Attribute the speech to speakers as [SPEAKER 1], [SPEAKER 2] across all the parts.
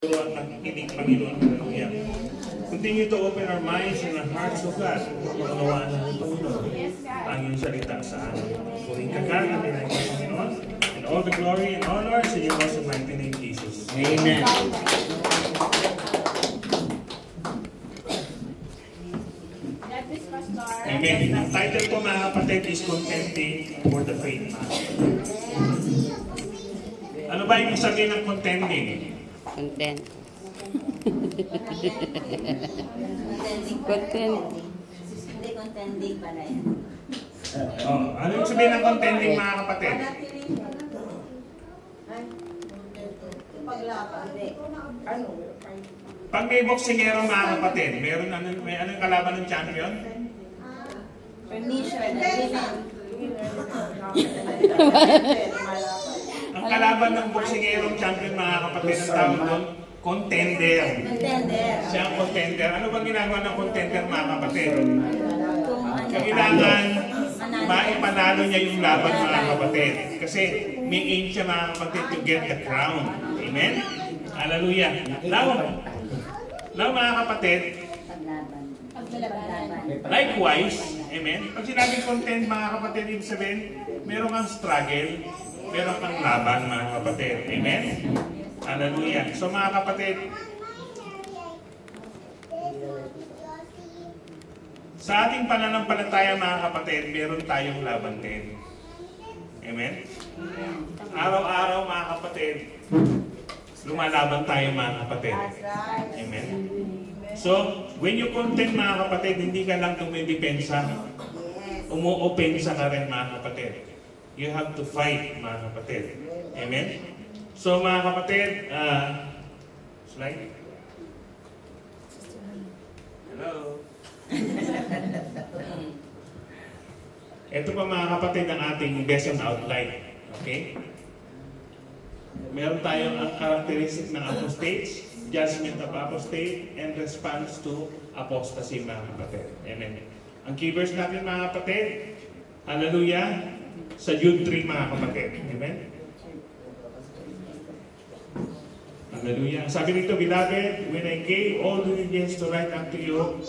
[SPEAKER 1] at nakikinig, Panginoon. Hallelujah. Continue to open our minds and our hearts, O God. Maunawaan natin, Panginoon, ang iyong salita sa amin. Puring kagana, Panginoon. And all the glory and honor sa iyo sa mighty name, Jesus.
[SPEAKER 2] Amen.
[SPEAKER 1] Amen. Ang title po, mga kapatid, is Contending for the Faith. Ano ba yung sabihin ng contending?
[SPEAKER 2] Content.
[SPEAKER 3] Hindi contending pala yan.
[SPEAKER 1] Ano yung sabihin ng contending, mga kapatid? Pag may boksingero, mga kapatid, may anong kalaban ng champion?
[SPEAKER 3] Permission.
[SPEAKER 1] Ang kalaban ng boksingerong champion, mga kapatid, ang tawag doon, contender. Siya ang contender. Ano bang ginagawa ng contender, mga kapatid? Kailangan maipanalo niya yung laban, mga kapatid. Kasi may aim siya, mga kapatid, to get the crown. Amen? Hallelujah. Now, mga kapatid, likewise, amen? Pag sinabing content, mga kapatid, ibig sabihin, meron kang struggle, meron kang laban, mga kapatid. Amen? Hallelujah. So, mga kapatid, sa ating pananampalataya, mga kapatid, meron tayong laban din. Amen? Araw-araw, mga kapatid, lumalaban tayo, mga kapatid. Amen? So, when you contend, mga kapatid, hindi ka lang tumidepensa. Umuopensa ka rin, mga kapatid. You have to fight, mga kapatid. Amen? So, mga kapatid, slide. Hello. Ito pa, mga kapatid, ang ating lesson outline. Okay? Meron tayong ang characteristic ng apostates, judgment of apostate, and response to apostasy, mga kapatid. Amen. Ang key verse natin, mga kapatid, hallelujah, sa Jude 3, mga kapatid. Amen. Hallelujah. Sabi nito, beloved, when I gave all diligence to write unto you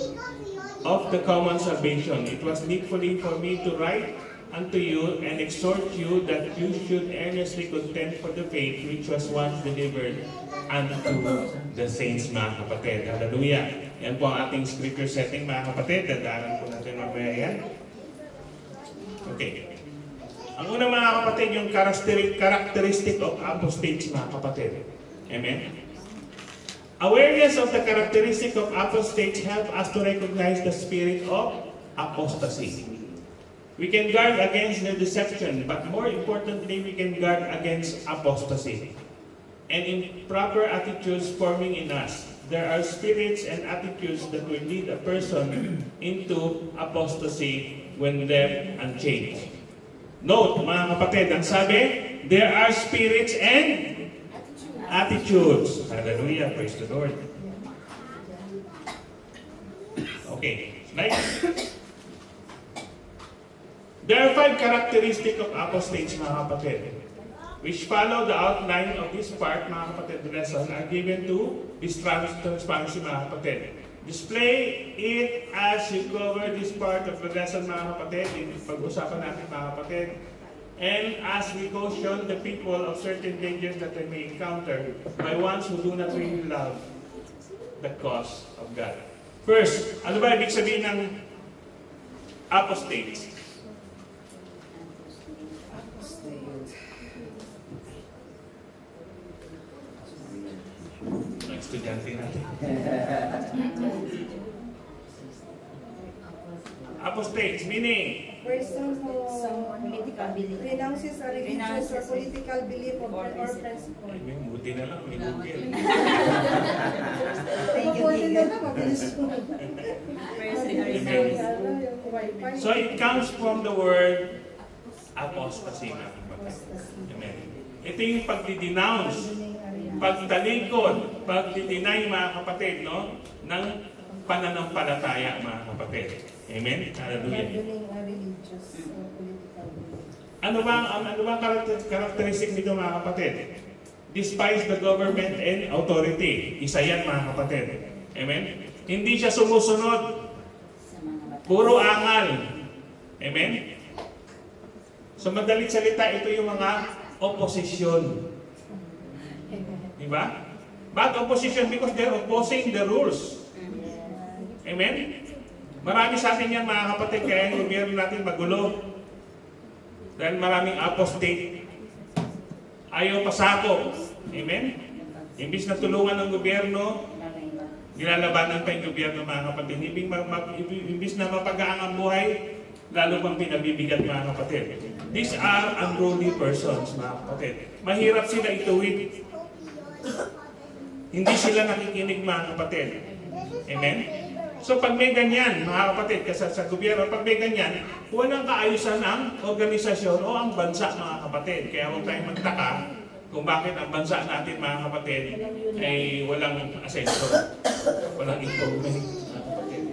[SPEAKER 1] of the common salvation, it was needfully for me to write unto you and exhort you that you should earnestly contend for the faith which was once delivered unto the saints, mga kapatid. Hallelujah. Yan po ang ating scripture setting, mga kapatid. Dadaanan po natin mamaya yan. Okay. Ang una, mga kapatid, yung characteristic of apostates, mga kapatid. Amen. Awareness of the characteristic of apostates help us to recognize the spirit of apostasy. We can guard against the deception, but more importantly, we can guard against apostasy. And improper attitudes forming in us. There are spirits and attitudes that will lead a person into apostasy when left unchanged. Note, mga kapatid, ang sabi, there are spirits and attitudes. Hallelujah, praise the Lord. Okay, next. There are 5 characteristics of apostates, mga kapatid, which follow the outline of this part, mga kapatid, lesson are given to this transparency, mga kapatid. Display it as you cover this part of the lesson, mga kapatid, pag-usapan natin, mga kapatid. And as we caution the people of certain dangers that they may encounter by ones who do not really love the cause of God. First, ano ba ibig sabihin ng apostates? Estudyante natin. Apostates, meaning?
[SPEAKER 4] Person who renounces a religious or political belief or principle.
[SPEAKER 1] Ay, buti na lang, may Google. So it comes from the word apostasy. Amen. Ito yung pagdi-denounce, pagtalikod, pagdi-deny, mga kapatid, no, ng pananampalataya, mga kapatid. Amen? Hallelujah. Ano bang karakteristik nito, mga kapatid? despise the government and authority. Isa yan, mga kapatid. Amen? Hindi siya sumusunod. Puro angal. Amen? Sa madalit salita, ito yung mga opposition. Diba? Bakit opposition? Because they're opposing the rules. Amen? Marami sa atin yan, mga kapatid, kaya yung gobyerno natin magulo. Dahil maraming apostate. Ayaw pasako. Amen? Imbis na tulungan ng gobyerno, nilalabanan pa yung gobyerno, mga kapatid. Imbis na mapagaang ang buhay, lalo pang pinabibigat, mga kapatid. These are unruly persons, mga kapatid. Mahirap sila ituwid. Hindi sila nakikinig, mga kapatid. Amen? So pag may ganyan, mga kapatid, kasi sa gobyerno, pag may ganyan, walang kaayusan ang organisasyon o ang bansa, mga kapatid. Kaya huwag tayong magtaka kung bakit ang bansa natin, mga kapatid, ay walang asenso, walang improvement, mga kapatid.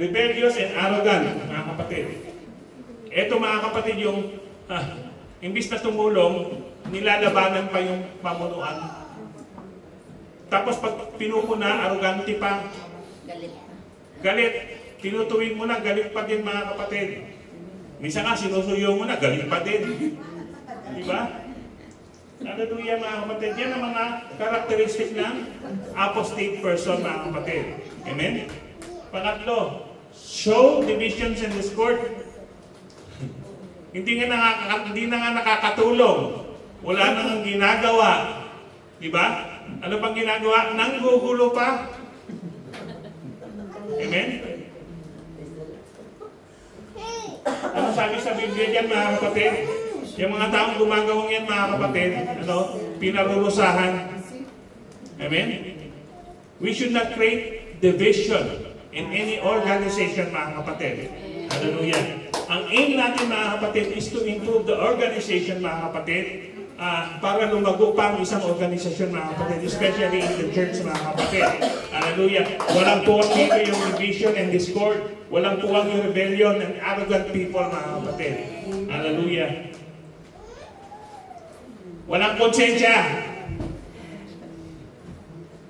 [SPEAKER 1] Rebellious and arrogant, mga kapatid. Ito, mga kapatid, yung imbis na tumulong, nilalabanan pa yung pamunuan. Tapos pag pinupuna, arrogante pa. Galit. Tinutuwid mo na, galit pa din, mga kapatid. Minsan nga, sinusuyo mo na, galit pa din. Diba? Hallelujah, mga kapatid. Yan ang mga karakteristik ng apostate person, mga kapatid. Amen? Pangatlo, show divisions and discord. Hindi na nga nakakatulong. Wala nang ginagawa. Diba? Ano pang ginagawa? Nanggugulo pa. Amen? Ano sabi sa Biblia dyan, mga kapatid? Yung mga taong gumagawang yan, mga kapatid, pinarurusahan. Amen? We should not create division in any organization, mga kapatid. Hallelujah. Ang aim natin, mga kapatid, is to improve the organization, mga kapatid, para lumago pa ang isang organisasyon, mga kapatid, especially in the church, mga kapatid. Hallelujah. Walang puwang dito yung division and discord. Walang puwang yung rebellion and arrogant people, mga kapatid. Hallelujah. Walang konsensya.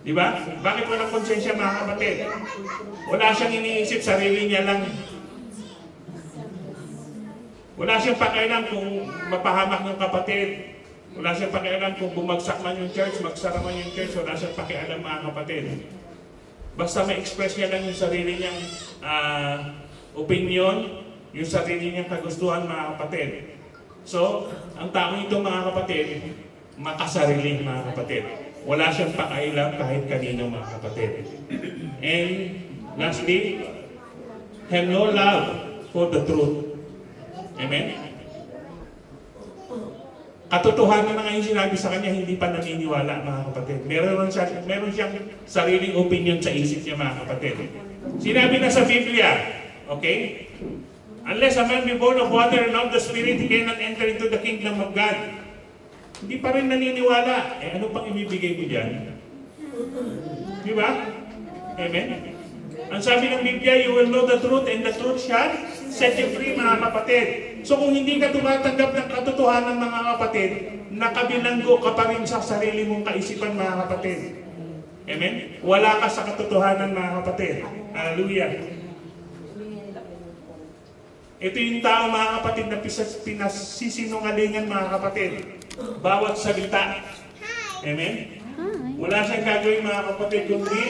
[SPEAKER 1] Diba? Bakit walang konsensya, mga kapatid? Wala siyang iniisip, sarili niya lang. Wala siyang pakialam kung mapahamak ng kapatid. Wala siyang pakialam kung bumagsak man yung church, magsara man yung church. Wala siyang pakialam, mga kapatid. Basta ma-express niya lang yung sarili niyang opinion, yung sarili niyang kagustuhan, mga kapatid. So, ang taong ito, mga kapatid, makasarili, mga kapatid. Wala siyang pakailam kahit kanino, mga kapatid. And lastly, have no love for the truth. Amen? Katotohanan na nga yung sinabi sa kanya, hindi pa naniniwala, mga kapatid. Meron siyang sariling opinion sa isip niya, mga kapatid. Sinabi na sa Biblia, okay? Unless a man be born of water and of the Spirit, he cannot enter into the kingdom of God. Hindi pa rin naniniwala. Ano pang ibibigay mo dyan? Di ba? Amen? Ang sabi ng Biblia, you will know the truth and the truth shall set you free, mga kapatid. So kung hindi ka tumatanggap ng katotohanan, mga kapatid, nakabilanggo ka pa rin sa sarili mong kaisipan, mga kapatid. Amen? Wala ka sa katotohanan, mga kapatid. Hallelujah. Ito yung tao, mga kapatid, na pinasisinungalingan, mga kapatid. Bawat salita. Amen? Wala siyang gagawin, mga kapatid, kundi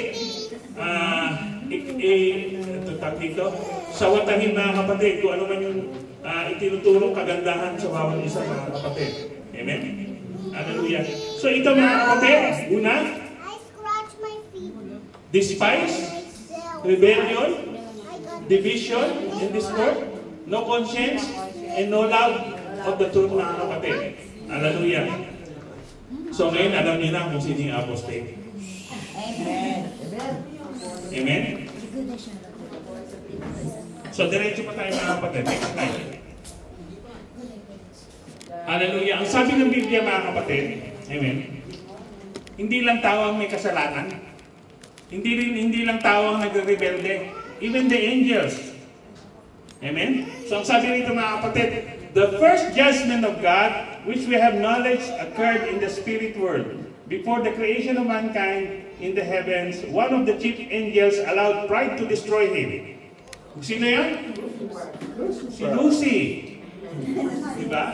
[SPEAKER 1] sawatahin, mga kapatid, kung ano man yung itinuturo kagandahan sa bawat isa, mga kapatid. Amen? Hallelujah. So ito, mga kapatid, una, despise, rebellion, division, and discord, no conscience, and no love of the truth, mga kapatid. Hallelujah. So ngayon, alam niyo na kung sino yung apostate.
[SPEAKER 3] Amen.
[SPEAKER 1] Amen? So, diretso pa tayo, mga kapatid. Next slide. Hallelujah. Ang sabi ng Biblia, mga kapatid, amen, hindi lang tao ang may kasalanan. Hindi lang tao ang nagre-rebelde. Even the angels. Amen? So, ang sabi rito, mga kapatid, the first judgment of God which we have knowledge occurred in the spirit world. Before the creation of mankind in the heavens, one of the chief angels allowed pride to destroy him. Sino yan? Si Lucy. Diba?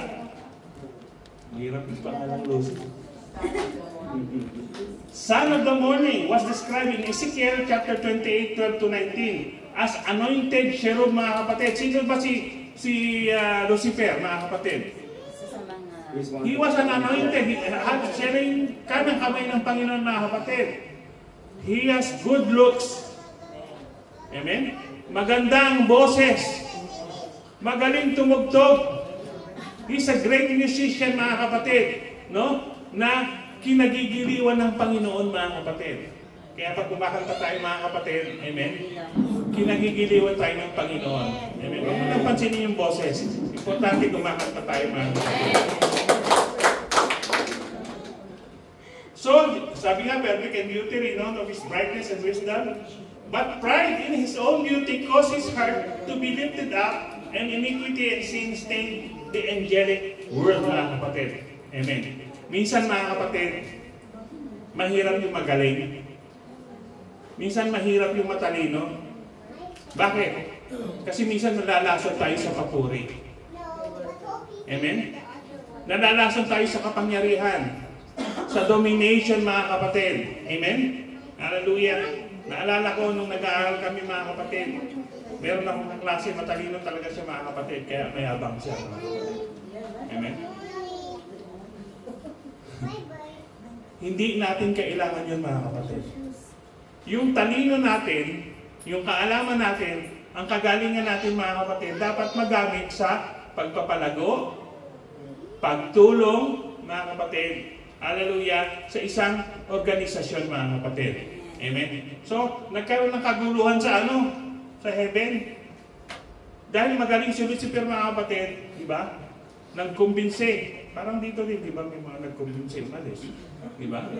[SPEAKER 1] Hirap yung pangalang Lucy. Son of the morning was described in Ezekiel chapter 28, 12 to 19 as anointed cherub, mga kapatid. Sino ba si Lucifer, mga kapatid? He was an anointed. Siya na yung kanang kamay ng Panginoon, mga kapatid. He has good looks. Amen? Magandang boses. Magaling tumugtog. He's a great musician, mga kapatid. No? Na kinagigiliwan ng Panginoon, mga kapatid. Kaya pag kumakanta tayo, mga kapatid, amen? Kinagigiliwan tayo ng Panginoon. Amen? Huwag mo nang pansinin yung boses. Importante kumakanta tayo, mga kapatid. So, sabi nga, perfect and beauty, renowned of his brightness and wisdom. But pride in his own beauty causes her to be lifted up, and iniquity and sin stain the angelic world, mga kapatid. Amen. Minsan, mga kapatid, mahirap yung magaling. Minsan mahirap yung matalino. Bakit? Kasi minsan nalalason tayo sa papuri. Amen? Nalalason tayo sa kapangyarihan. Sa domination, mga kapatid. Amen? Hallelujah. Naalala ko nung nag-aaral kami, mga kapatid. Meron akong kaklase, matalino talaga siya, mga kapatid. Kaya mayabang siya, mga kapatid. Amen? Hindi natin kailangan yun, mga kapatid. Yung talino natin, yung kaalaman natin, ang kagalingan natin, mga kapatid, dapat magamit sa pagpapalago, pagtulong, mga kapatid, hallelujah, sa isang organisasyon, mga kapatid. Amen? So, nagkaroon ng kaguluhan sa sa heaven. Dahil magaling si Lucifer, mga kapatid, di ba? Nagkumbinse. Parang dito din, di ba, may mga nagkumbinse umalis. Di ba?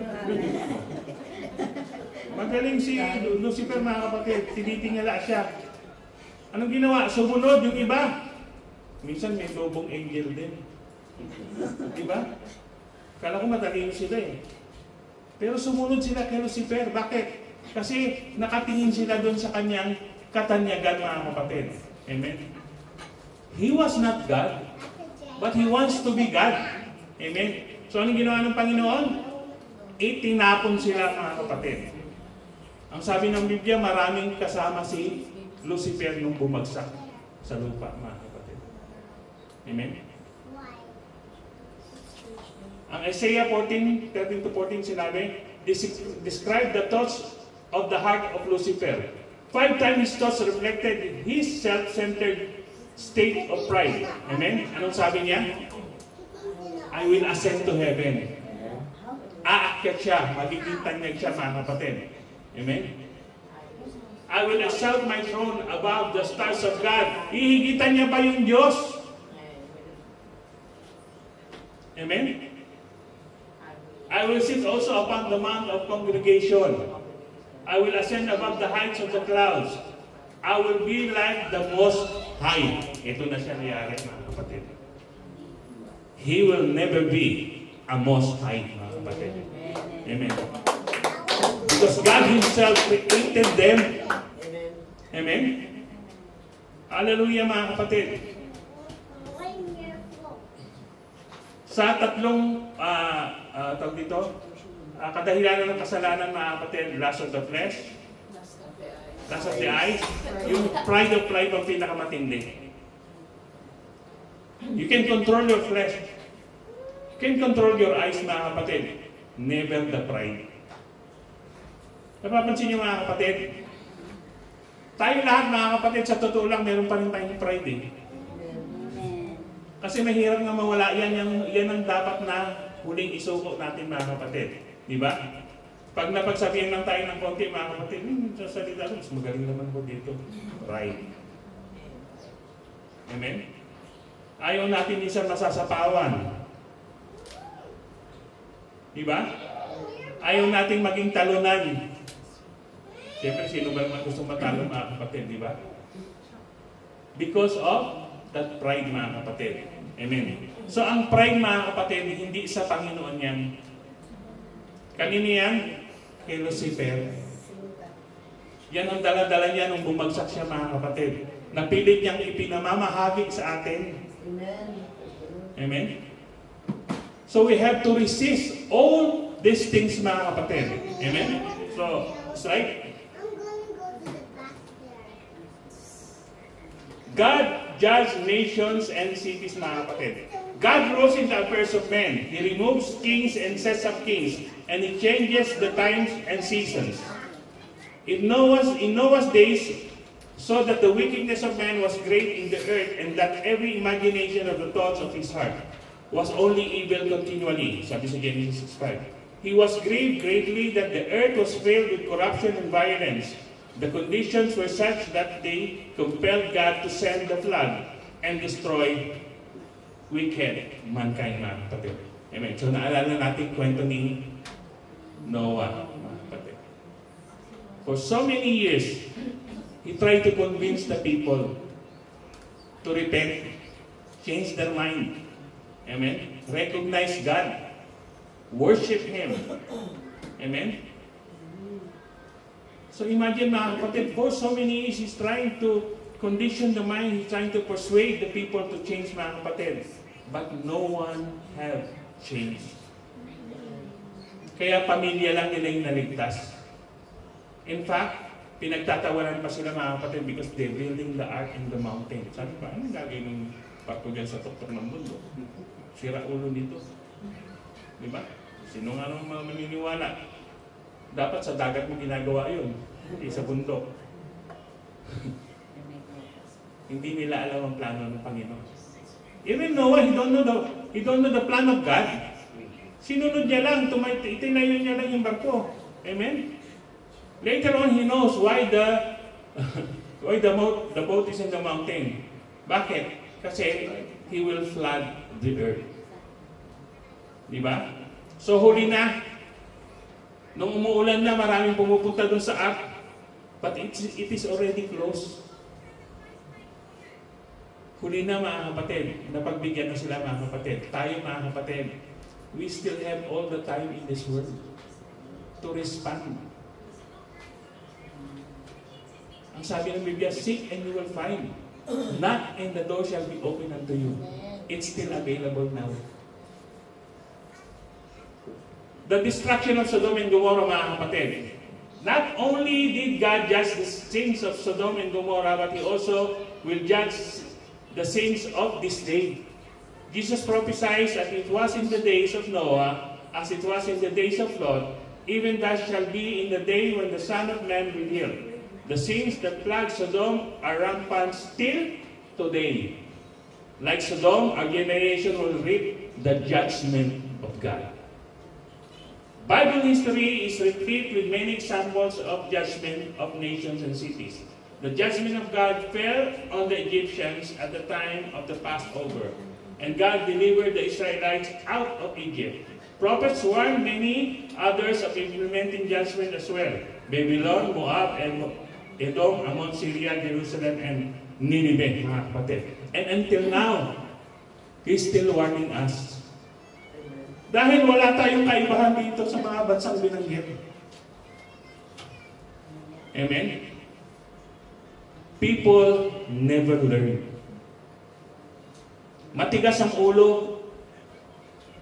[SPEAKER 1] Magaling si Lucifer, mga kapatid. Tinitingala siya. Anong ginawa? Sumunod yung iba. Minsan may lobong angel din. Di ba? Kala ko matalino sila eh. Pero sumunod sila kay Lucifer. Bakit? Kasi nakatingin sila doon sa kanyang katanyagan, mga kapatid. Amen? He was not God, but He wants to be God. Amen? So anong ginawa ng Panginoon? Itinapon sila, mga kapatid. Ang sabi ng Biblia, maraming kasama si Lucifer nung bumagsak sa lupa, mga kapatid. Amen? Ang Isaiah 14, 13-14 sinabi, describe the thoughts of the heart of Lucifer. 5 times his thoughts reflected his self-centered state of pride. Amen? Anong sabi niya? I will ascend to heaven. Aakyat siya, magiging tanyag siya, mga kapatid. Amen? I will exalt my throne above the stars of God. Ihigitan niya pa yung Diyos. Amen? I will sit also upon the mount of congregation. I will ascend above the heights of the clouds. I will be like the Most High. Ito na siya niyari, mga kapatid. He will never be a Most High, mga kapatid. Amen. Because God Himself created them. Amen. Hallelujah, mga kapatid. Sa tatlong tawag dito, kadahilanan ng kasalanan, mga kapatid, lust of the flesh, lust of the eyes, yung pride of life ang pinakamatindi. You can control your flesh. You can control your eyes, mga kapatid. Never the pride. Napapansin niyo, mga kapatid? Tayo lahat, mga kapatid, sa totoo lang, meron pa rin tayong pride eh. Kasi mahirap nga mawala yan ang dapat na huling isuko natin, mga kapatid. Di ba? Pag napagsabihan lang tayo ng konti, mga kapatid, sa salita ko, mas magaling naman ko dito. Pride. Amen? Ayaw natin minsan masasapawan. Di ba? Ayaw natin maging talunan. Siyempre, sino ba naman gusto matalo, mga kapatid, di ba? Because of that pride, mga kapatid. Amen. So ang pride, mga kapatid, hindi sa Panginoon yan. Kanino yan? Kay Lucifer. Yan ang dala-dala niya nung bumagsak siya, mga kapatid. Napilit niyang ipinamamahagi sa atin. Amen? So we have to resist all these things, mga kapatid. Amen? So, slide. God judges nations and cities, mga kapatid. God rules in the affairs of men. He removes kings and sets up kings. And He changes the times and seasons. In Noah's days, so that the wickedness of man was great in the earth, and that every imagination of the thoughts of his heart was only evil continually. Sabi sa Genesis 6:5. He was grieved greatly that the earth was filled with corruption and violence. The conditions were such that they compelled God to send the flood and destroy wicked mankind, mga kapatid. Amen. So naalala natin kwento ni Noah, mga kapatid. For so many years, he tried to convince the people to repent, change their mind. Amen. Recognize God. Worship Him. Amen. So imagine, mga kapatid, for so many years, he's trying to condition the mind, he's trying to persuade the people to change, mga kapatid. But no one have changed. Kaya pamilya lang nila yung naligtas. In fact, pinagtatawanan pa sila, mga kapatid, because they're building the ark in the mountain. Sabi pa, anong gagawin ng barko dyan sa tuktok ng mundo? Sira ulo nito. Diba? Sino nga nang maniniwala? Dapat sa dagat mo ginagawa yun, hindi sa bundok. Hindi nila alam ang plano ng Panginoon. Even Noah, he don't know the plan of God. Sinunod niya lang, itinayo niya lang yung barko. Amen? Later on, he knows why the boat is in the mountain. Bakit? Kasi he will flood the earth. Diba? So huli na, nung umuulan na, maraming pumupunta dun sa ark, but it is already closed. Huli na, mga kapatid, napagbigyan na sila, mga kapatid. Tayo, mga kapatid, we still have all the time in this world to respond. Ang sabi ng Biblia, seek and you will find. Knock and the door shall be open unto you. It's still available now. The destruction of Sodom and Gomorrah, mga kapatid. Not only did God judge the sins of Sodom and Gomorrah, but He also will judge the sins of this day. Jesus prophesies that it was in the days of Noah, as it was in the days of Lot, even thus shall be in the day when the Son of Man will heal. The sins that plague Sodom are rampant still today. Like Sodom, our generation will reap the judgment of God. Bible history is replete with many examples of judgment of nations and cities. The judgment of God fell on the Egyptians at the time of the Passover, and God delivered the Israelites out of Egypt. Prophets warned many others of implementing judgment as well. Babylon, Moab, and Edom, Ammon, Syria, Jerusalem, and Nineveh, mga kapatid. And until now, He's still warning us. Dahil wala tayong kaibahan dito sa mga bansang binanggit. Amen? People never learn. Matigas ang ulo.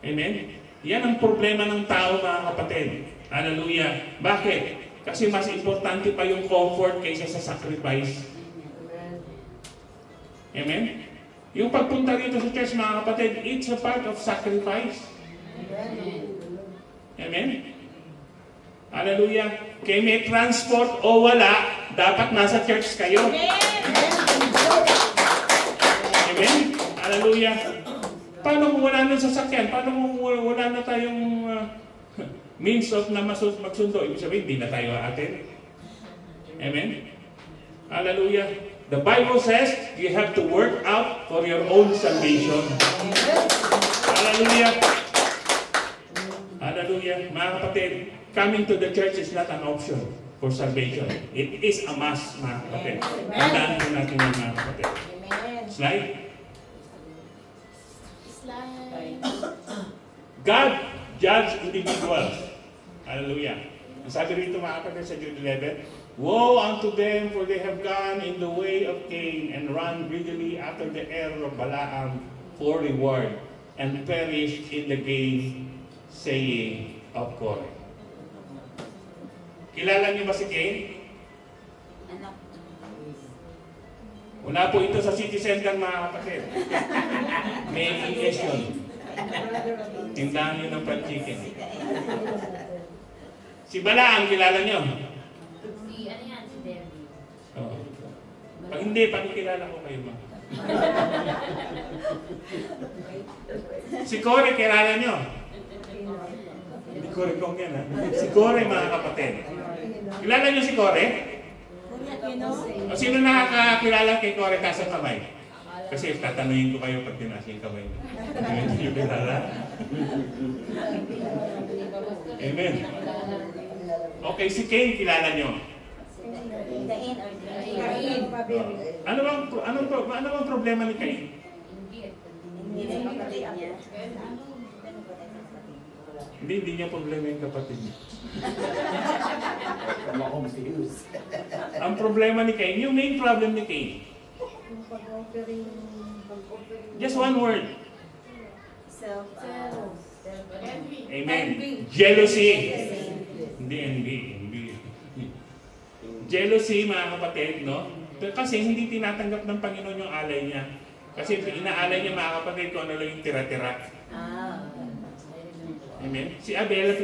[SPEAKER 1] Amen? Yan ang problema ng tao, mga kapatid. Hallelujah. Bakit? Kasi mas importante pa yung comfort kaysa sa sacrifice. Amen? Yung pagpunta dito sa church, mga kapatid, it's a part of sacrifice. Amen? Hallelujah. Kaya may transport o wala, dapat nasa church kayo. Amen? Hallelujah. Paano kung wala na sasakyan? Paano kung wala na tayong means of na magsundo? Ibig sabihin, hindi na tayo atin. Amen? Hallelujah. The Bible says you have to work out for your own salvation. Hallelujah. Hallelujah. Mga kapatid, coming to the church is not an option for salvation. It is a must, mga kapatid. Tandaan po natin yung mga kapatid. Slide. God judge individuals. Hallelujah. Ang sabi rito mga kapatid sa Jude 11, woe unto them, for they have gone in the way of Cain, and run greedily after the error of Balaam for reward, and perished in the gain saying of Kore. Kilala niyo ba si Cain?
[SPEAKER 3] Anak.
[SPEAKER 1] Una po ito sa city center mga kapatid. May ES yun. Tindahan niyo ng fried chicken. Si Balaam, kilala niyo?
[SPEAKER 2] Si Debbie.
[SPEAKER 1] Oo. Pag hindi, pakikilala ko kayo ma. Si Kore, kilala niyo? Hindi Kore kong yan ha. Si Kore mga kapatid. Kilala niyo si Kore? O sino nakakakilala kay Kore kasang kamay? Kasi tatanungin ko kayo pag tinaas yung kamay. Hindi niyo kilala? Amen. Okay, si Cain kilala niyo?
[SPEAKER 3] Cain or Cain?
[SPEAKER 1] Ano bang problema ni Cain?
[SPEAKER 3] Hindi rin kapatid niya.
[SPEAKER 1] Hindi niya problema yung kapatid niya. Ang problema ni Cain, yung main problem ni Cain. Just one word. Amen. Jealousy. Hindi envy. Jealousy mga kapatid, no? Kasi hindi tinatanggap ng Panginoon yung alay niya. Kasi inaalay niya mga kapatid kung ano lang yung tira-tira. Amen. Si Abel,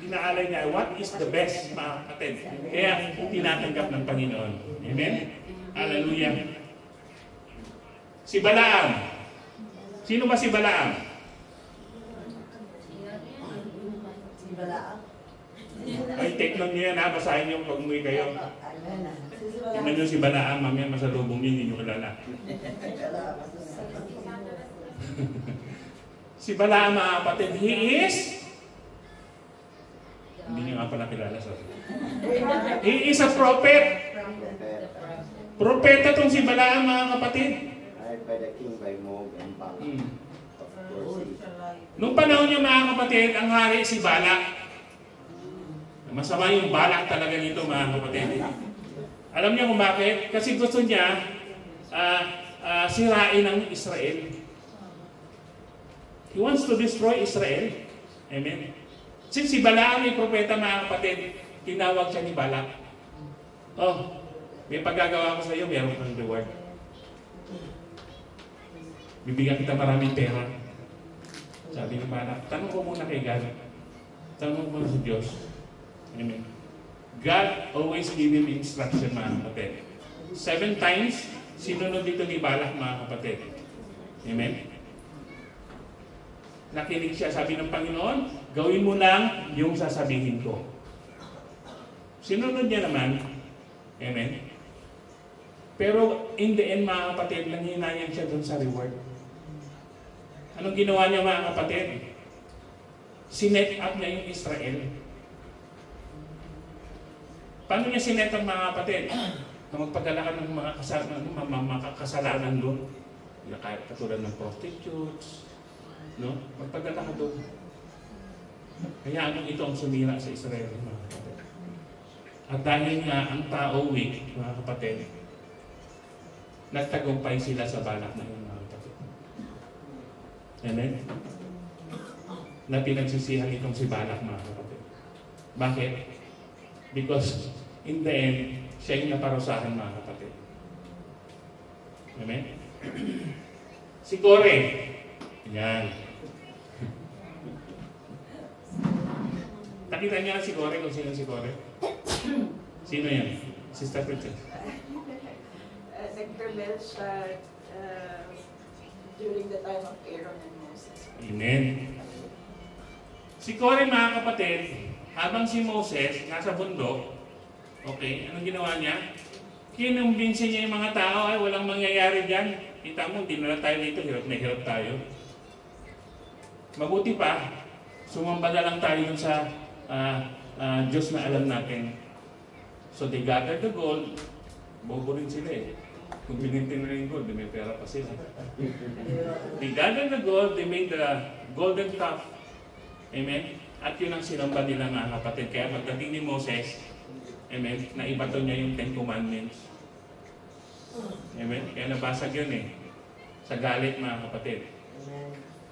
[SPEAKER 1] inaalay niya, what is the best mga kapatid? Kaya tinatanggap ng Panginoon. Amen. Hallelujah. Si Balaam. Sino ba si Balaam? Ay, take note niyo yan ha. Basahin niyo pag umuwi kayo. Tignan niyo si Balaam. Mamaya masalubong niyo, hindi niyo kilala. Si Balaam mga kapatid, he is? Hindi niyo nga pala kilala. Sorry. He is a prophet. Propeta tong si Balaam mga kapatid.
[SPEAKER 5] By the king by Mog and Balak. Of course.
[SPEAKER 1] Nung panahon niyo mga kapatid, ang hari si Balak. Masama yung Balak talaga nito mga kapatid. Alam niyo kung bakit? Kasi gusto niya sirain ang Israel. He wants to destroy Israel. Amen. Since si Balaam ay propeta mga kapatid, tinawag siya ni Balak. Oh, may paggagawa ko sa iyo, meron kang reward. Bibigyan kita maraming pera. Sabi ni Balak, tanong ko muna kay God. Tanong ko sa Diyos. Amen. God always give him instruction mga kapatid. 7 times, sinunod dito ni Balak mga kapatid. Amen. Nakinig siya, sabi ng Panginoon, gawin mo lang yung sasabihin ko. Sinunod niya naman. Amen. Pero in the end mga kapatid, nanghinayan siya dun sa reward. Anong ginawa niya mga kapatid? Sinet up niya yung Israel. Paano niya sinet up mga kapatid? Na magpadala ka ng mga kasalanan doon. Katulad ng prostitutes. No? Magpadala ka doon. Kaya anong ito ang sumira sa Israel mga kapatid? At dahil nga ang tao weak mga kapatid, nagtagumpay sila sa Balak na yun mga kapatid. Amen? Na pinagsisihan itong si Balak mga kapatid. Bakit? Because in the end, siya yung naparusahan mga kapatid. Amen? Si Kore. Yan. Nakita niya si Kore kung sino si Kore? Sino yan? Sister Princess.
[SPEAKER 6] Nag-rebel siya during the time of Aaron and Moses.
[SPEAKER 1] Amen. Si Kore mga kapatid, habang si Moses nasa bundok, okay, anong ginawa niya? Kinumbinsin niya yung mga tao, ay walang mangyayari dyan. Kita mo, hindi na tayo dito, hirap na hirap tayo. Mabuti pa, sumamba na lang tayo dun sa Diyos na alam natin. So they gathered the gold, bobo rin sila eh. Kung binintin na yung gold, may pera pa sila. They gathered the gold, they made the golden calf. Amen? At yun ang sinamba nila mga kapatid. Kaya pagdating ni Moses, amen, naibato niya yung 10 Commandments. Amen? Kaya nabasag yun sa galit mga kapatid.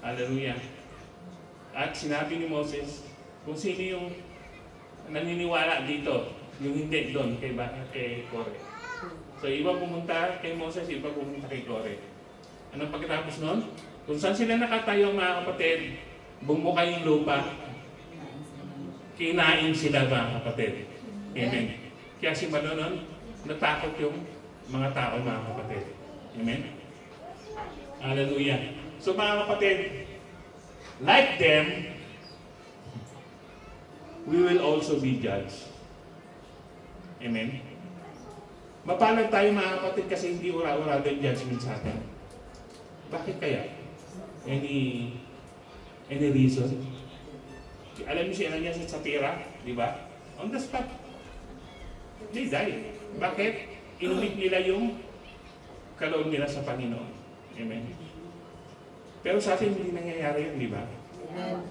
[SPEAKER 1] Hallelujah. At sinabi ni Moses, kung sino yung naniniwala dito, yung hindi doon kay Kore. So iba pumunta kay Moses, iba pumunta kay Kore. Anong pagkatapos nun? Kung saan sila nakatayo mga kapatid, bumuka yung lupa, kinain sila mga kapatid. Amen. Kaya simula nun, natakot yung mga tao mga kapatid. Amen. Hallelujah. So mga kapatid, like them, we will also be judged. Amen. Mapalad tayo mga kapatid kasi hindi ura-ura yung judgment sa atin. Bakit kaya? Any reason? Alam niyo si niya sa Sapira, di ba? On the spot. They died. Bakit? Inumit nila yung kaloob nila sa Panginoon. Amen. Pero sa atin hindi nangyayari yun, di ba?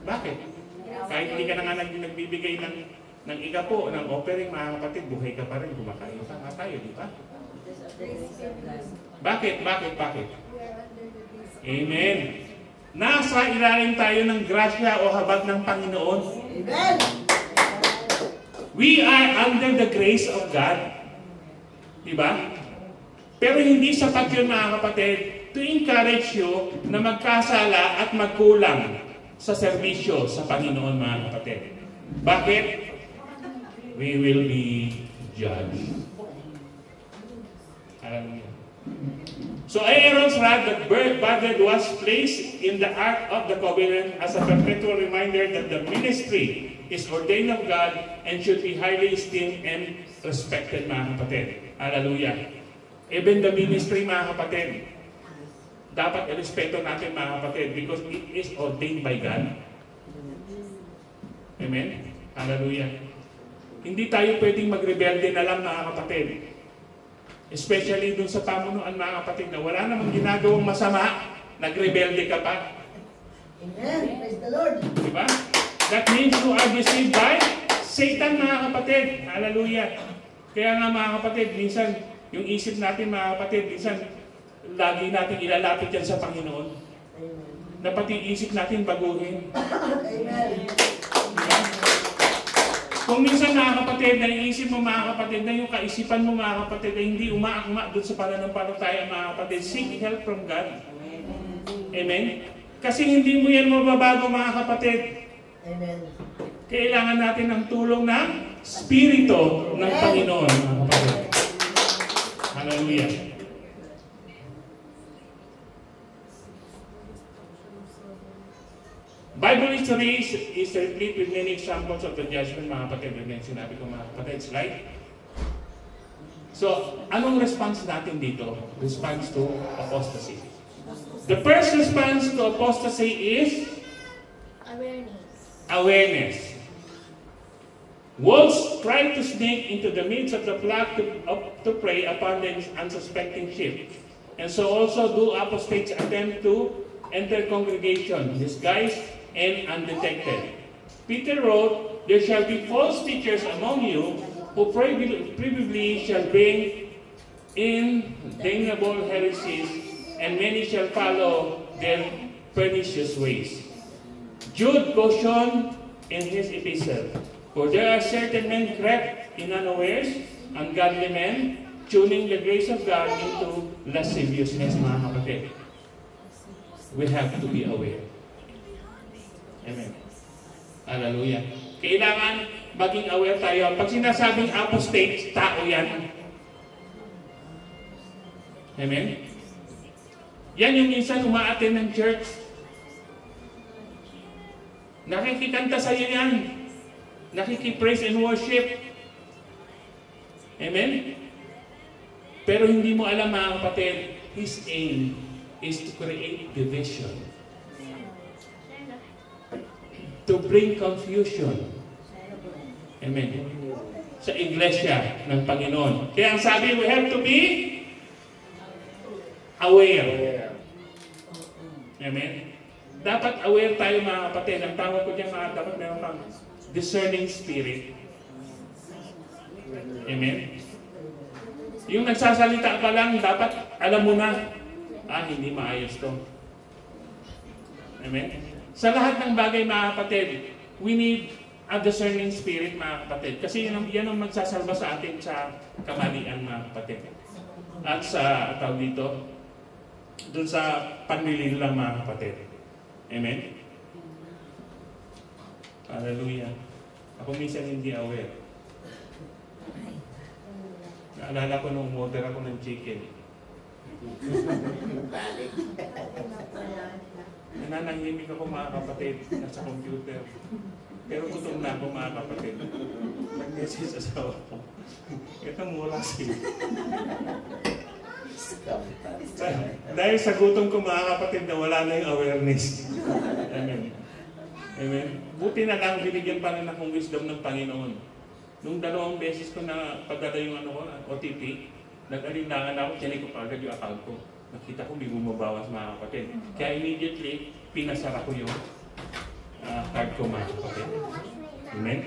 [SPEAKER 1] Bakit? Kahit hindi ka na nga nagbibigay ng igapo, ng offering, mga kapatid, buhay ka pa rin, kumakain ka nga tayo, di ba? Bakit? Amen. Nasa ilalim tayo ng grasya o habag ng Panginoon.
[SPEAKER 4] Amen.
[SPEAKER 1] We are under the grace of God. Di ba? Pero hindi sapat yun mga kapatid to encourage you na magkasala at magkulang sa serbisyo sa Panginoon mga kapatid. Bakit? We will be judged. Alam niyo. So Aaron's rod that budded was placed in the Ark of the Covenant as a perpetual reminder that the ministry is ordained of God and should be highly esteemed and respected mga kapatid. Hallelujah. Even the ministry mga kapatid, dapat irespeto natin mga kapatid because it is ordained by God. Amen? Hallelujah. Hindi tayo pwedeng magrebelde na lang mga kapatid. Especially dun sa pamunuan mga kapatid na wala namang ginagawang masama, nagrebelde ka pa.
[SPEAKER 4] Amen. Praise the Lord.
[SPEAKER 1] Diba? That means you are deceived by Satan mga kapatid. Hallelujah. Kaya nga mga kapatid, minsan yung isip natin mga kapatid, minsan lagi natin ilalapit yan sa Panginoon. Na pati isip natin baguhin.
[SPEAKER 4] Amen.
[SPEAKER 1] Diba? Kung minsan mga kapatid, naiisip mo mga kapatid na yung kaisipan mo mga kapatid ay hindi umaakma doon sa pananampalataya mga kapatid, seek help from God. Amen? Kasi hindi mo yan mababago mga kapatid.
[SPEAKER 4] Amen.
[SPEAKER 1] Kailangan natin ng tulong ng Espiritu ng Panginoon mga kapatid. Hallelujah. Bible history is replete with many examples of the judgment mga kapatid. Yung sinabi ko mga kapatid, slide. So, anong response natin dito? Response to apostasy. The first response to apostasy is awareness. Wolves try to sneak into the midst of the flock to prey upon the unsuspecting sheep. And so also do apostates attempt to enter congregation, disguised and undetected. Peter wrote, "There shall be false teachers among you who probably shall bring in damnable heresies, and many shall follow their pernicious ways." Jude cautioned in his epistle, "For there are certain men crept in unawares, ungodly men, tuning the grace of God into lasciviousness." Mga kapatid, we have to be aware. Amen. Hallelujah. Kailangan maging aware tayo. Pag sinasabing apostate, tao yan. Amen? Yan yung minsan umaattend ng church. Nakikikanta sa'yo yan. Nakikipraise and worship. Amen? Pero hindi mo alam mga kapatid, his aim is to create division. To bring confusion. Amen. Sa iglesia ng Panginoon. Kaya ang sabi, we have to be aware. Amen? Dapat aware tayo mga kapatid. Ang tawag ko dyan dapat meron kang discerning spirit. Amen? Yung nagsasalita ka lang, dapat alam mo na, hindi maayos to. Amen? Sa lahat ng bagay mga kapatid, we need a discerning spirit mga kapatid. Kasi yan ang magsasalba sa atin sa kamalian mga kapatid. At sa tawag dito, doon sa panlililang mga kapatid. Amen? Hallelujah. Ako minsan hindi aware. Naalala ko nung order ako ng chicken. Nananahimik ako mga kapatid sa computer. Pero gutom na ako mga kapatid. Nag-message sa asawa ko. Ito mura sila. Dahil sa gutom ko mga kapatid na wala na yung awareness. Amen. Amen. Buti na lang binigyan pa rin akong wisdom ng Panginoon. Nung 2 beses ko na pagdala yung OTP, nag-alinlangan ako, tinig ko pa agad yung account ko. Nakita ko may bumabawas mga kapatid. Kaya immediately, pinasara ko yung card ko mga kapatid. Amen.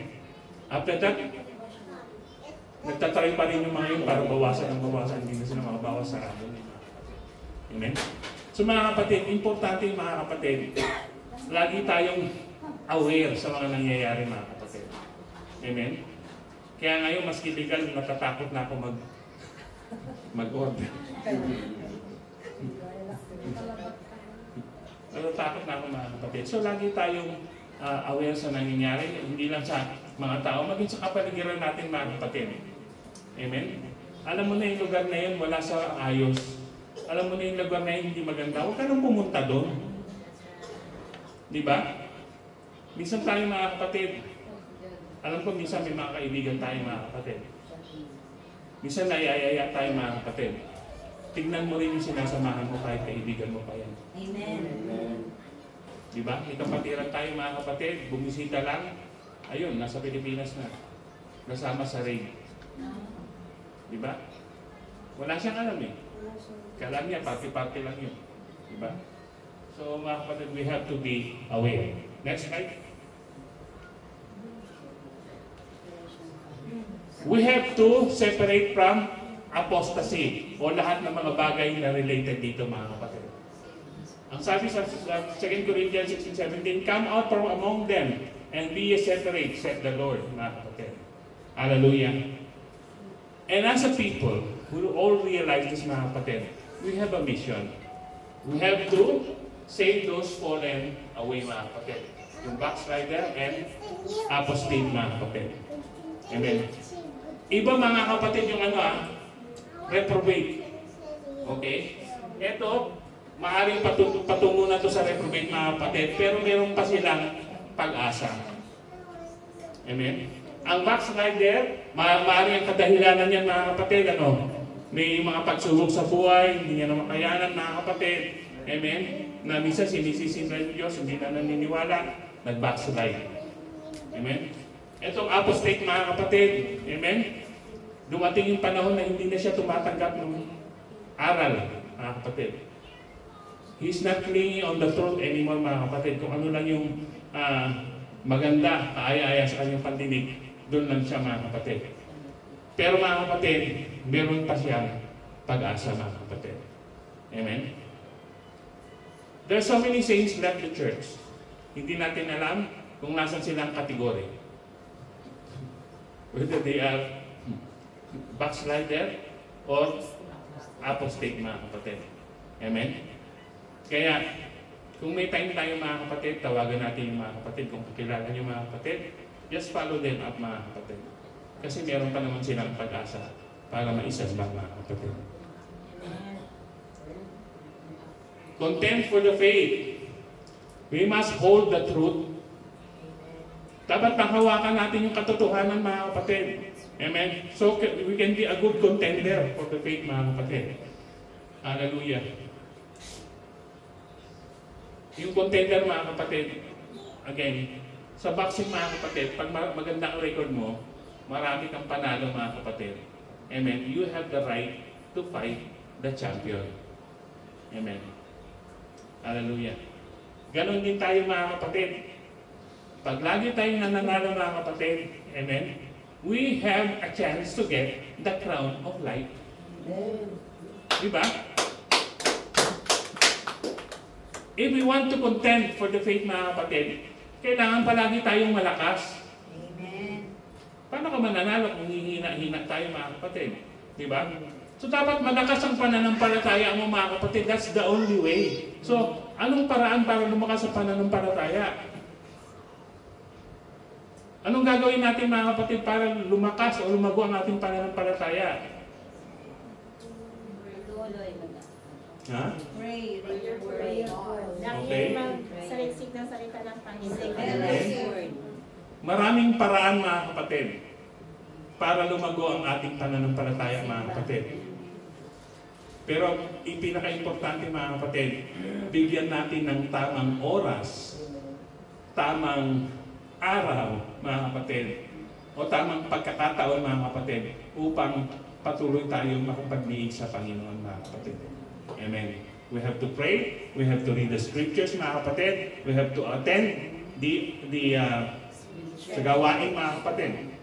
[SPEAKER 1] After that, nagtatry pa rin yung mga yun para bawasan. Hindi na sila makabawas sa ramo. Amen. So mga kapatid, importante yung mga kapatid, lagi tayong aware sa mga nangyayari mga kapatid. Amen. Kaya ngayon, maski legal, natatakot na ako mag-order. Natatakot na ako mga kapatid. So lagi tayong aware sa nangyayari, hindi lang sa mga tao, maging sa kapaligiran natin mga kapatid. Amen? Alam mo na yung lugar na yun, wala sa ayos. Alam mo na yung lugar na yun, hindi maganda. Huwag ka nang pumunta doon. Di ba? Minsan tayo mga kapatid, alam ko minsan may mga kaibigan tayo mga kapatid. Minsan naiayaya tayo mga kapatid. Tignan mo rin yung sinasamahan mo kahit kaibigan mo pa yan.
[SPEAKER 3] Amen.
[SPEAKER 1] Di ba? May kapatiran tayo mga kapatid, bumisita lang, ayun, nasa Pilipinas na. Nasama sa raid. Di ba? Wala siyang alam eh. Kala niya, party-party lang yun. Di ba? So mga kapatid, we have to be aware. Next slide. We have to separate from apostasy o lahat ng mga bagay na related dito mga kapatid. Ang sabi sa 2 Corinthians 16:17, come out from among them and be ye separate, said the Lord, mga kapatid. Hallelujah. And as a people, we all realize this mga kapatid, we have a mission. We have to save those fallen away mga kapatid. Yung backslider and apostate mga kapatid. Amen. Iba mga kapatid yung reprobate. Okay? Ito, maaaring patungo na to sa reprobate mga kapatid, pero meron pa silang pag-asa. Amen? Ang backslider, maaaring ang kadahilanan niyan mga kapatid, may mga pagsubok sa buhay, hindi niya na makayanan mga kapatid. Amen? Na minsan sinisisi ng Diyos, hindi na naniniwala, nag-backslide. Amen? Itong apostate mga kapatid, amen? Dumating yung panahon na hindi na siya tumatanggap ng aral, mga kapatid. He's not clinging on the truth anymore, mga kapatid. Kung ano lang yung maganda, kaaya-aya sa kanyang pandinig, doon lang siya, mga kapatid. Pero mga kapatid, meron pa siyang pag-asa, mga kapatid. Amen? There's so many saints left the church. Hindi natin alam kung nasan silang kategory. Whether they are backslider or apostate mga kapatid. Amen? Kaya, kung may time tayo mga kapatid, tawagan natin yung mga kapatid. Kung kakilala nyo mga kapatid, just follow them up mga kapatid. Kasi meron pa naman silang pag-asa para maisasbang mga kapatid. Content for the faith. We must hold the truth. Dapat panghawakan natin yung katotohanan mga kapatid. Amen? So we can be a good contender for the faith mga kapatid. Hallelujah. Yung contender mga kapatid, again, sa boxing mga kapatid, pag maganda ang record mo, marami kang panalo mga kapatid. Amen? You have the right to fight the champion. Amen. Hallelujah. Ganon din tayo mga kapatid. Pag lagi tayong nananalo mga kapatid, amen, we have a chance to get the crown of life. Diba? If we want to contend for the faith mga kapatid, kailangan palagi tayong malakas.
[SPEAKER 3] Amen.
[SPEAKER 1] Paano ka mananalo kung hihina-hina tayo mga kapatid? Diba? So dapat malakas ang pananampalataya mo mga kapatid. That's the only way. So, anong paraan para lumakas sa pananampalataya? Anong gagawin natin mga kapatid para lumakas o lumago ang ating pananampalataya?
[SPEAKER 3] Tuloy.
[SPEAKER 1] Ha?
[SPEAKER 3] Pray. Read your word.
[SPEAKER 1] Okay.
[SPEAKER 7] Saliksik ng salita ng Panginoon.
[SPEAKER 3] Word.
[SPEAKER 1] Maraming paraan mga kapatid para lumago ang ating pananampalataya mga kapatid. Pero pinaka-importante mga kapatid, bigyan natin ng tamang oras, tamang araw mga kapatid, o tamang pagkakataon mga kapatid upang patuloy tayong makapagdiig sa Panginoon mga kapatid. Amen. We have to pray, we have to read the scriptures mga kapatid, we have to attend sa gawain mga kapatid.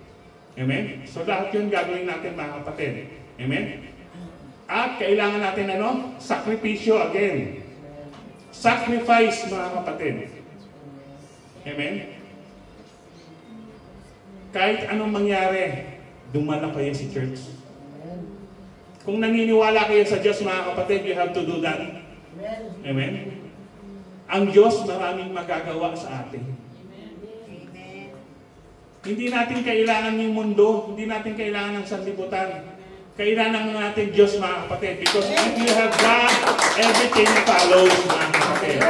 [SPEAKER 1] Amen. So lahat yun gagawin natin mga kapatid. Amen. At kailangan natin sakripisyo again. Sacrifice mga kapatid. Amen. Kahit anong mangyari, dumala kayo sa church. Kung naniniwala kayo sa Diyos mga kapatid, you have to do that. Amen. Ang Diyos maraming magagawa sa atin. Hindi natin kailangan yung mundo, hindi natin kailangan ng sanlibutan. Kailangan natin Diyos mga kapatid. Because if you have God, everything follows mga kapatid.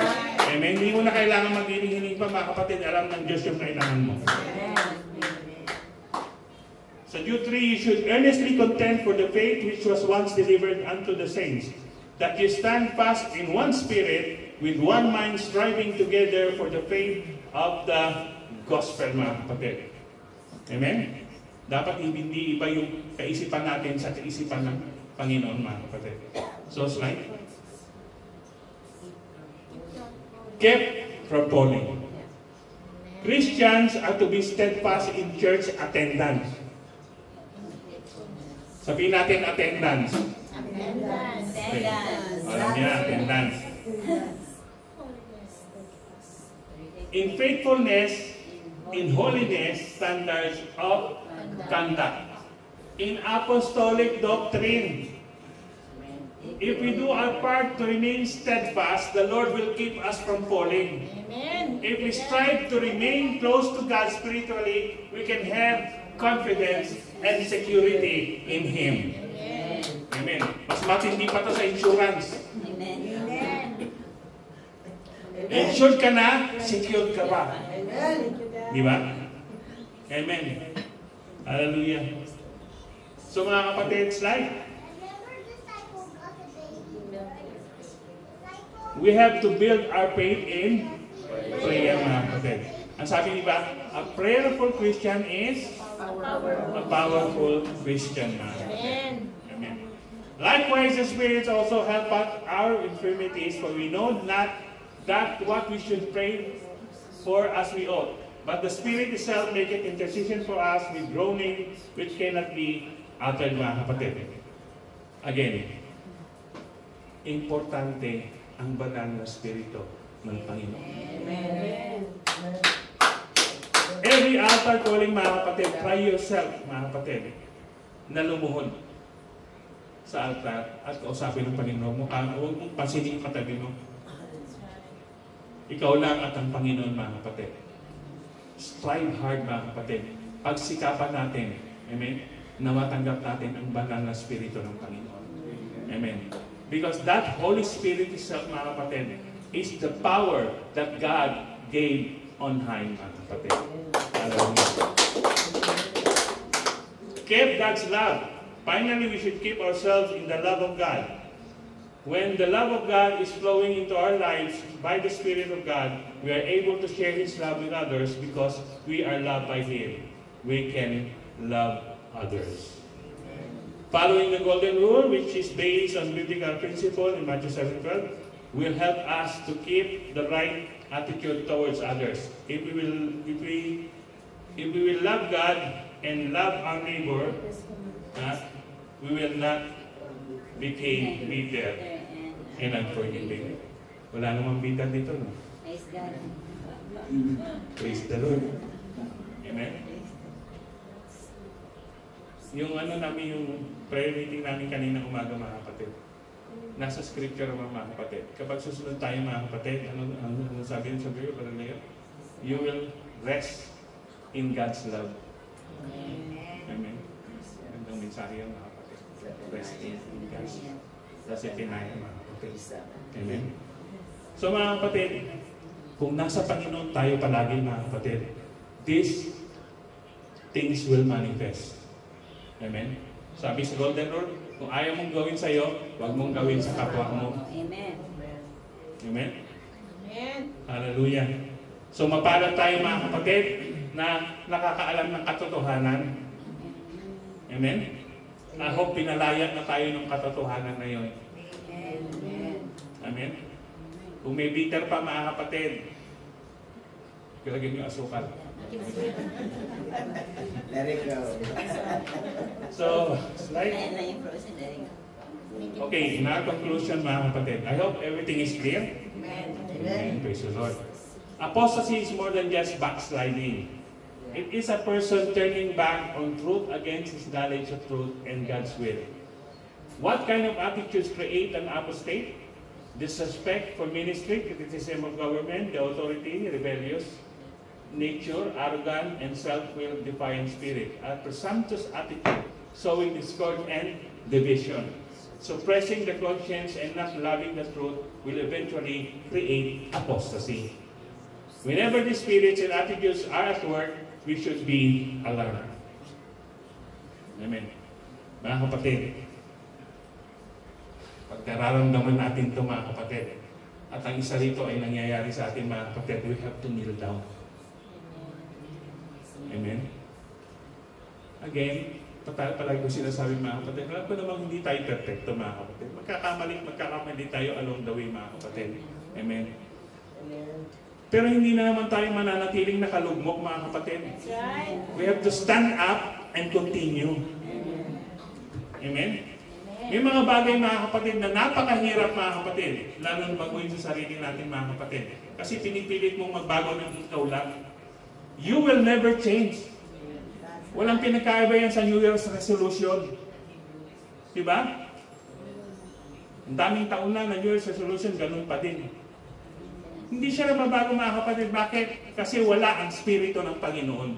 [SPEAKER 1] Amen. Hindi mo na kailangan maghiling-hiling pa mga kapatid. Alam ng Diyos yung kailangan mo. Sa Jude 3, you should earnestly contend for the faith which was once delivered unto the saints, that you stand fast in one spirit, with one mind striving together for the faith of the gospel mga kapatid. Amen? Dapat hindi iba yung kaisipan natin sa kaisipan ng Panginoon mga kapatid. So slide. Kept from falling. Christians are to be steadfast in church attendance. Sabihin natin attendance. Okay. Alam niya, attendance. In faithfulness, in holiness, standards of conduct. In apostolic doctrine. If we do our part to remain steadfast, the Lord will keep us from falling.
[SPEAKER 7] Amen.
[SPEAKER 1] If we strive to remain close to God spiritually, we can have confidence and security in Him. Amen. Mas matindi pa to sa insurance.
[SPEAKER 3] Amen.
[SPEAKER 1] Insured ka na, secured ka pa. Di ba? Amen. Hallelujah. So mga kapatid, slide. We have to build our faith in prayer mga kapatid. Ang sabi ni ba, a prayerful Christian is a powerful Christian man.
[SPEAKER 7] Amen.
[SPEAKER 1] Amen. Likewise, the spirits also help us our infirmities, for we know not that what we should pray for as we ought. But the Spirit itself maketh intercession for us with groaning which cannot be uttered mga kapatid. Again, importante ang banal na Espiritu ng Panginoon.
[SPEAKER 3] Amen.
[SPEAKER 1] Every altar calling mga kapatid, try yourself mga kapatid, na lumuhod sa altar at kausapin ng Panginoon mo. Huwag mong pansinin yung katabi mo. Ikaw lang at ang Panginoon mga kapatid. Strive hard mga kapatid. Pagsikapan natin, amen, na matanggap natin ang banal na Espiritu ng Panginoon. Amen. Because that Holy Spirit itself mga kapatid is the power that God gave on high mga kapatid. Keep God's love. Finally, we should keep ourselves in the love of God. When the love of God is flowing into our lives by the Spirit of God, we are able to share His love with others because we are loved by Him. We can love others. Following the golden rule, which is based on biblical principle in Matthew 7:12, will help us to keep the right attitude towards others. If we will love God and love our neighbor, we will not become bitter and unforgiving. Wala namang bitter dito, no?
[SPEAKER 3] Praise God.
[SPEAKER 1] Praise the Lord. Amen? Yung namin, yung prayer meeting namin kanina umaga, mga kapatid. Nasa scripture mga kapatid. Kapag susunod tayo mga kapatid, ano sabi sa Bible, parang ngayon? You will rest in God's love. Amen. Ang mensahe yung mga kapatid. Rest in God's love. That's it, mga kapatid. Amen. So mga kapatid, kung nasa Panginoon tayo palagi mga kapatid, these things will manifest. Amen. Sabi sa Golden Rule, kung ayaw mong gawin sa iyo, huwag mong gawin sa kapwa mo.
[SPEAKER 3] Amen.
[SPEAKER 1] Amen.
[SPEAKER 7] Amen.
[SPEAKER 1] Hallelujah. So mapalad tayo mga kapatid na nakakaalam ng katotohanan. Amen. I hope pinalaya na tayo ng katotohanan na yun.
[SPEAKER 3] Amen.
[SPEAKER 1] Amen. Kung may bitter pa mga kapatid, ilagay niyo asukal.
[SPEAKER 5] Let it go.
[SPEAKER 1] So, slide.
[SPEAKER 3] Ayan lang yung frozen.
[SPEAKER 1] Okay, in our conclusion mga kapatid, I hope everything is clear. Amen. Praise the Lord. Apostasy is more than just backsliding. It is a person turning back on truth against his knowledge of truth and God's will. What kind of attitudes create an apostate? Disrespect for ministry, criticism of government, the authority, rebellious nature, arrogant and self-willed defiant spirit, a presumptuous attitude, sowing discord and division. Suppressing the conscience and not loving the truth will eventually create apostasy. Whenever these spirits and attitudes are at work, we should be alarmed. Amen. Mga kapatid, pag nararamdaman natin ito mga kapatid, at ang isa rito ay nangyayari sa atin mga kapatid, we have to kneel down. Amen. Again, palagi ko sinasabi mga kapatid, alam ko namang hindi tayo perfecto mga kapatid. Magkakamali tayo along the way mga kapatid. Amen. Pero hindi na naman tayo mananatiling nakalugmok mga kapatid. We have to stand up and continue. Amen. May mga bagay mga kapatid na napakahirap mga kapatid, lalo na baguhin sa sarili natin mga kapatid. Kasi pinipilit mong magbago ng ikaw lang. You will never change. Walang pinagkaiba yan sa New Year's resolution. Diba? Ang daming taon na New Year's resolution, ganun pa din. Hindi siya nababago mga kapatid. Bakit? Kasi wala ang Spirito ng Panginoon.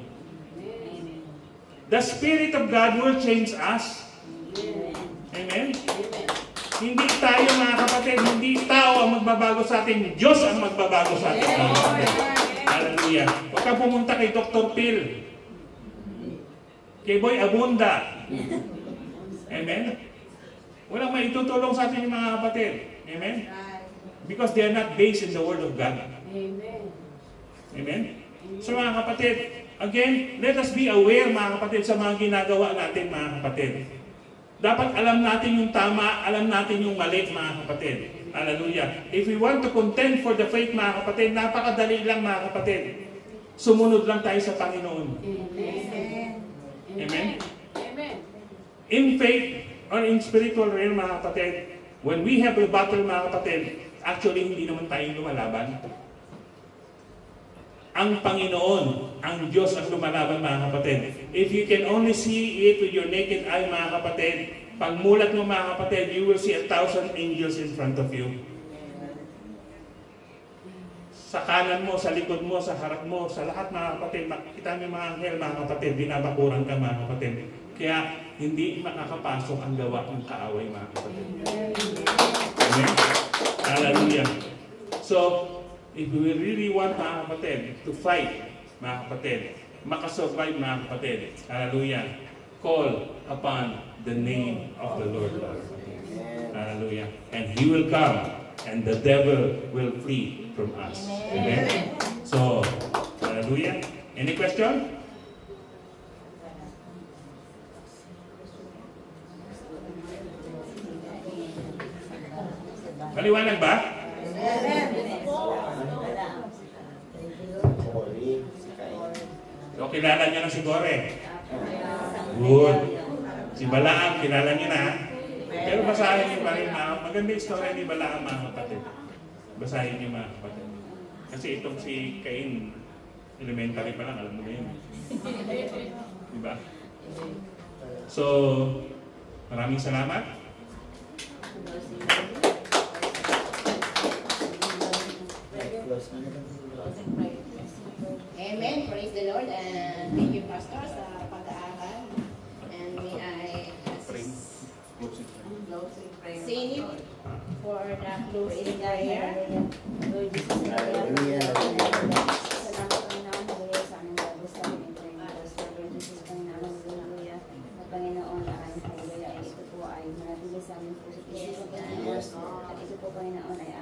[SPEAKER 1] The Spirit of God will change us. Amen? Hindi tayo mga kapatid, hindi tao ang magbabago sa atin. Diyos ang magbabago sa atin. Hallelujah. Huwag ka pumunta kay Dr. Phil. Kay Boy Abunda. Amen? Walang maitutulong sa atin yung mga kapatid. Amen? Because they are not based in the Word of God.
[SPEAKER 3] Amen.
[SPEAKER 1] Amen? So mga kapatid, again, let us be aware mga kapatid sa mga ginagawa natin mga kapatid. Dapat alam natin yung tama, alam natin yung mali mga kapatid. Hallelujah. If we want to contend for the faith mga kapatid, napakadali lang mga kapatid. Sumunod lang tayo sa Panginoon.
[SPEAKER 3] Amen.
[SPEAKER 1] Amen?
[SPEAKER 3] Amen.
[SPEAKER 1] In faith or in spiritual realm mga kapatid, when we have a battle mga kapatid, actually hindi naman tayo lumalaban. Ang Panginoon, ang Diyos ang lumalaban mga kapatid. If you can only see it with your naked eye mga kapatid, pagmulat mo mga kapatid, you will see 1,000 angels in front of you. Sa kanan mo, sa likod mo, sa harap mo, sa lahat mga kapatid, makikita mo yung mga anghel mga kapatid, binabakuran ka mga kapatid. Kaya hindi makakapasok ang gawa ng kaaway mga kapatid. Amen? Hallelujah. So, if we really want mga kapatid to fight mga kapatid, makasurvive mga kapatid, hallelujah, call upon the name of the Lord. Hallelujah. And He will come and the devil will flee from us. Amen. So, hallelujah. Any question? Maliwanag ba?
[SPEAKER 5] Sorry. Kain.
[SPEAKER 1] So, kilala niyo na si Gore. Good. Si Balaam, kilala niyo na. Pero basahin niyo pa rin maganda yung story ni Balaam, mga kapatid. Basahin niyo, mga kapatid. Kasi itong si Cain, elementary pa lang, alam mo na yun. Diba? So, maraming salamat.
[SPEAKER 7] Amen. Praise the Lord and thank you, Pastor, sa pag-aaral. And may I sing it for the closing prayer. Lord Jesus,